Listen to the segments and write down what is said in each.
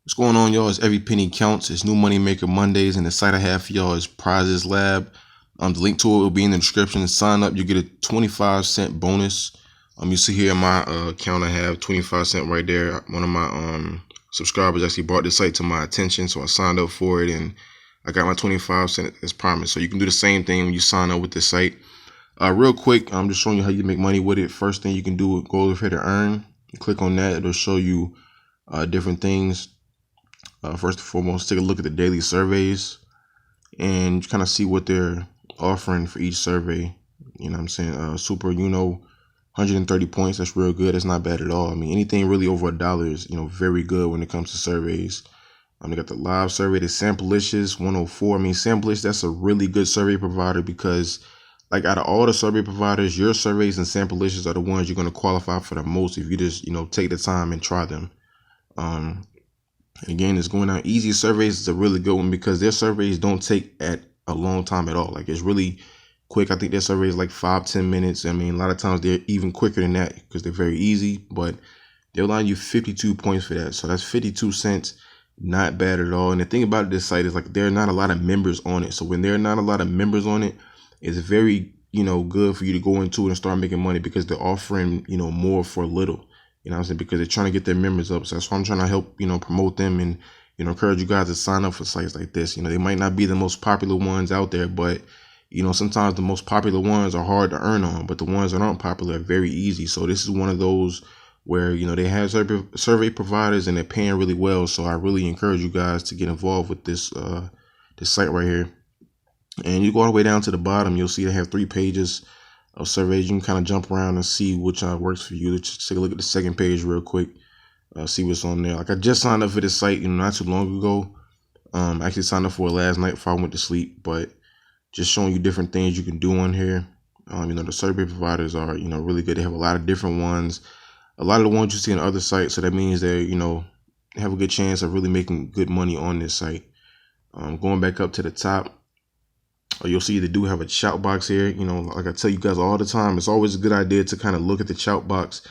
What's going on, y'all? It's Every Penny Counts. It's New Money Maker Mondays, and the site I have for y'all is PrizesLab. The link to it will be in the description. Sign up, you get a 25-cent bonus. You see here in my account, I have 25 cents right there. One of my subscribers actually brought this site to my attention, so I signed up for it, and I got my 25 cents as promised. So you can do the same thing when you sign up with this site. Real quick, I'm just showing you how you make money with it. First thing you can do, go over here to earn. You click on that, it'll show you different things. First and foremost, take a look at the daily surveys and kind of see what they're offering for each survey. You know what I'm saying? Super, 130 points. That's real good. That's not bad at all. I mean, anything really over $1 is, very good when it comes to surveys. They got the live survey, the Samplicious 104. I mean, Samplicious, that's a really good survey provider because, like, out of all the survey providers, your surveys and Samplicious are the ones you're going to qualify for the most if you just, take the time and try them. Again, it's going on easy surveys is a really good one because their surveys don't take at a long time at all. Like, it's really quick. I think their survey is like 5-10 minutes. I mean, a lot of times they're even quicker than that because they're very easy, but they'll allow you 52 points for that. So that's 52 cents. Not bad at all. And the thing about this site is, like, there are not a lot of members on it. So when there are not a lot of members on it, it's very, good for you to go into it and start making money because they're offering, more for little. You know what I'm saying? Because they're trying to get their members up. So that's why I'm trying to help, promote them and, encourage you guys to sign up for sites like this. They might not be the most popular ones out there, but, sometimes the most popular ones are hard to earn on, but the ones that aren't popular are very easy. So this is one of those where, they have survey providers and they're paying really well. So I really encourage you guys to get involved with this, this site right here. And you go all the way down to the bottom, you'll see they have 3 pages of surveys. You can kind of jump around and see which works for you. Let's just take a look at the second page real quick, see what's on there. Like, I just signed up for this site, not too long ago. I actually signed up for it last night before I went to sleep, but just showing you different things you can do on here. The survey providers are, really good. They have a lot of different ones, a lot of the ones you see on other sites. So that means they, have a good chance of really making good money on this site. Going back up to the top, you'll see they do have a shout box here. Like I tell you guys all the time, it's always a good idea to kind of look at the shout box.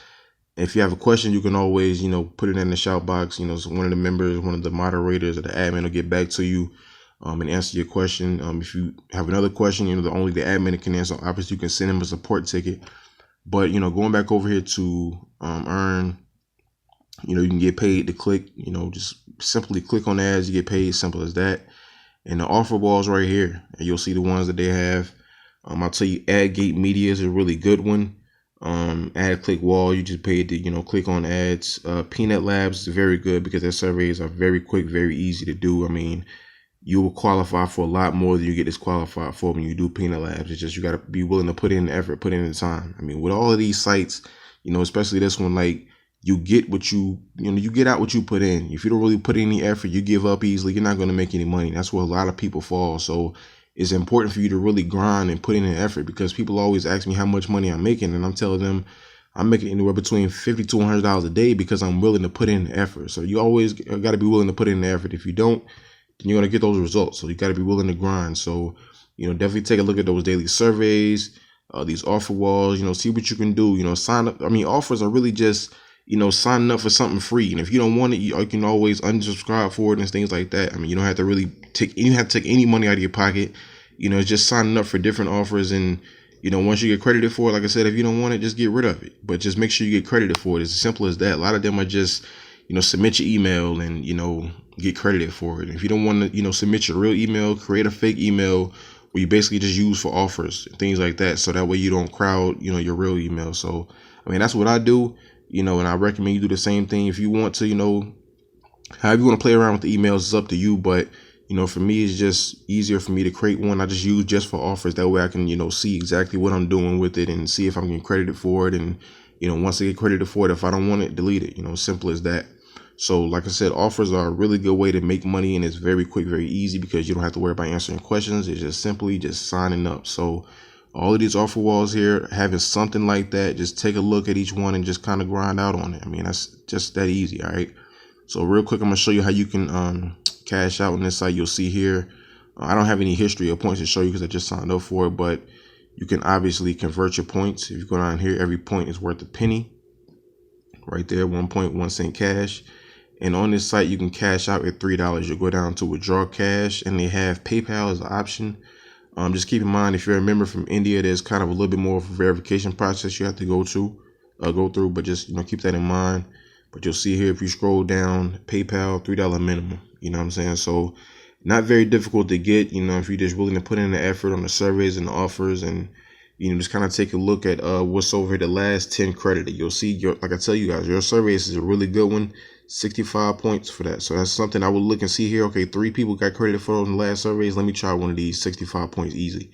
If you have a question, you can always, put it in the shout box. So one of the members, one of the moderators or the admin will get back to you and answer your question. If you have another question, only the admin can answer. Obviously, you can send them a support ticket. But, going back over here to earn, you can get paid to click, just simply click on ads, you get paid, simple as that. And the offer walls right here, and you'll see the ones that they have. I'll tell you, AdGate Media is a really good one. Ad click wall, you just paid to, click on ads. Peanut Labs is very good because their surveys are very quick, very easy to do. I mean, you will qualify for a lot more than you get disqualified for when you do Peanut Labs. It's just, you got to be willing to put in the effort, put in the time. I mean, with all of these sites, especially this one, like, you get what you get out what you put in. If you don't really put in any effort, you give up easily, you're not going to make any money. That's where a lot of people fall. So it's important for you to really grind and put in an effort, because people always ask me how much money I'm making, and I'm telling them I'm making anywhere between $50 to $100 a day because I'm willing to put in the effort. So you always got to be willing to put in the effort. If you don't, then you're going to get those results. So you got to be willing to grind. So, definitely take a look at those daily surveys, these offer walls, see what you can do, sign up. I mean, offers are really just, signing up for something free. And if you don't want it, you can always unsubscribe for it and things like that. I mean, you don't have to really take any money out of your pocket. It's just signing up for different offers. And, once you get credited for it, like I said, if you don't want it, just get rid of it. But just make sure you get credited for it. It's as simple as that. A lot of them are just, submit your email and, get credited for it. If you don't want to, submit your real email, create a fake email where you basically just use for offers and things like that. So that way you don't crowd, your real email. So, I mean, that's what I do. And I recommend you do the same thing. If you want to, however you want to play around with the emails, it's up to you. But, for me, it's just easier for me to create one I just use just for offers. That way I can, see exactly what I'm doing with it and see if I'm getting credited for it. And, once I get credited for it, if I don't want it, delete it, simple as that. So like I said, offers are a really good way to make money, and it's very quick, very easy because you don't have to worry about answering questions. It's just simply just signing up. So all of these offer walls here, having something like that, just take a look at each one and just kind of grind out on it. I mean, that's just that easy. All right. So real quick, I'm going to show you how you can cash out on this site. You'll see here, I don't have any history of points to show you because I just signed up for it, but you can obviously convert your points. If you go down here, every point is worth a penny right there, 1.1 cent cash. And on this site, you can cash out at $3. You'll go down to withdraw cash, and they have PayPal as an option. Just keep in mind, if you're a member from India, there's kind of a little bit more of a verification process you have to go through. But just keep that in mind. But you'll see here, if you scroll down, PayPal $3 minimum. You know what I'm saying? So not very difficult to get. If you're just willing to put in the effort on the surveys and the offers, and just kind of take a look at what's over the last 10 credited. You'll see, like I tell you guys, your surveys is a really good one. 65 points for that. So that's something I would look and see here. Okay, 3 people got credited for those in the last surveys. Let me try one of these. 65 points easy. You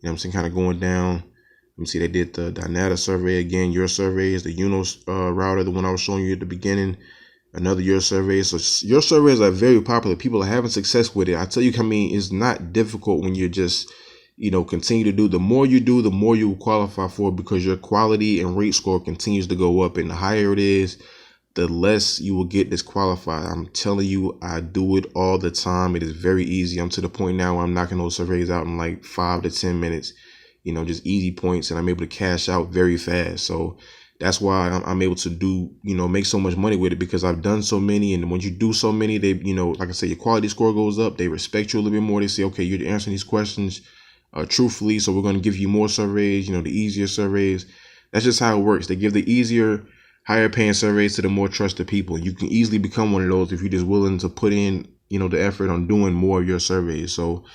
know what I'm saying? Kind of going down. Let me see, they did the Dynata survey again. Your survey is the Unos router, the one I was showing you at the beginning. Another your survey. So your surveys are very popular. People are having success with it. I tell you, it's not difficult when you're just continue to do. The more you do, the more you qualify for it, because your quality and rate score continues to go up, and the higher it is, the less you will get disqualified. I'm telling you, I do it all the time. It is very easy. I'm to the point now where I'm knocking those surveys out in like 5 to 10 minutes, just easy points, and I'm able to cash out very fast. So that's why I'm able to do, make so much money with it, because I've done so many. And when you do so many, they, like I say, your quality score goes up. They respect you a little bit more. They say, okay, you're answering these questions truthfully, so we're going to give you more surveys, the easier surveys. That's just how it works. They give the easier, higher paying surveys to the more trusted people. You can easily become one of those if you're just willing to put in, the effort on doing more of your surveys. So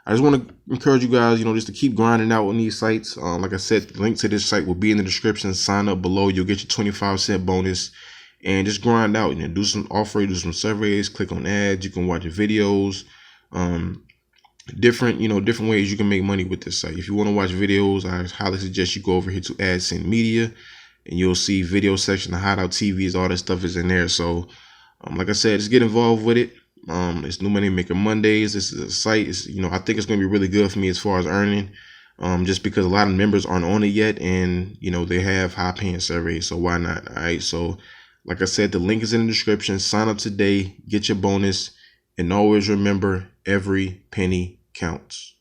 I just want to encourage you guys, just to keep grinding out on these sites. Like I said, the link to this site will be in the description. Sign up below. You'll get your 25-cent bonus, and just grind out. Do some offers, do some surveys, click on ads. You can watch your videos. Different ways you can make money with this site. If you want to watch videos, I highly suggest you go over here to AdSense Media, and you'll see video section, the hideout TVs, all that stuff is in there. So like I said, just get involved with it. It's New Money Maker Mondays. This is a site. I think it's going to be really good for me as far as earning, just because a lot of members aren't on it yet, and they have high paying surveys, so why not? All right, so like I said, the link is in the description. Sign up today, get your bonus, and always remember, every penny counts.